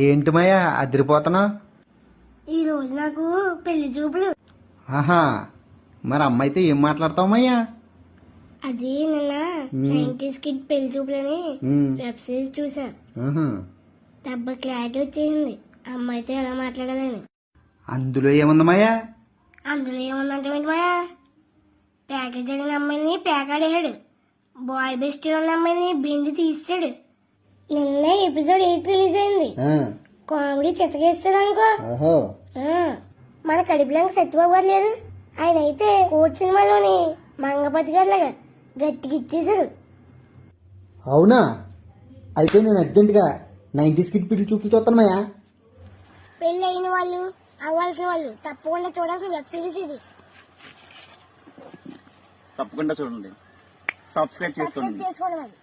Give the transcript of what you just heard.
ఏంటి మాయా అదిరిపోతున్నావు? ఈ రోజు నాకు పెళ్లి చూపులు. ఆహా, మరి అమ్మాయితో ఏం మాట్లాడతావు మాయా? అది నిన్న 90s కిడ్ పెళ్లి చూపులని వెబ్ సిరీస్ చూసా. ఆహా, దెబ్బ క్లారిటీ వచ్చేసింది అమ్మాయితో ఎలా మాట్లాడాలని. అందులో ఏముంది మాయా? అందులో ఏముందంటే మాయా, ప్యాకేజ్ అడిగిన అమ్మాయిని ప్యాకాడేశాడు, బాయ్ బెస్ట్ ఉన్న అమ్మాయిని బింది తీసాడు. నిన్న ఎపిసోడ్ 8 రిలీజ్ అయింది. కామెడీ చిత్తకేస్తాడు అనుకో. మన కడిపిలంక సత్యబాబు గారు లేదు, ఆయన అయితే కోట్ సినిమాలోని మంగపతి గారు లాగా గట్టిగా ఇచ్చేసాడు. అవునా? అయితే నేను అర్జెంటుగా 90s కిడ్ పెళ్లి చూపులు చూస్తాను మాయా. పెళ్లి అయిన వాళ్ళు అవ్వాల్సిన వాళ్ళు తప్పకుండా చూడాల్సిన వెబ్ సిరీస్ ఇది. తప్పకుండా చూడండి, సబ్స్క్రైబ్ చేసుకోండి. చేసుకోండి.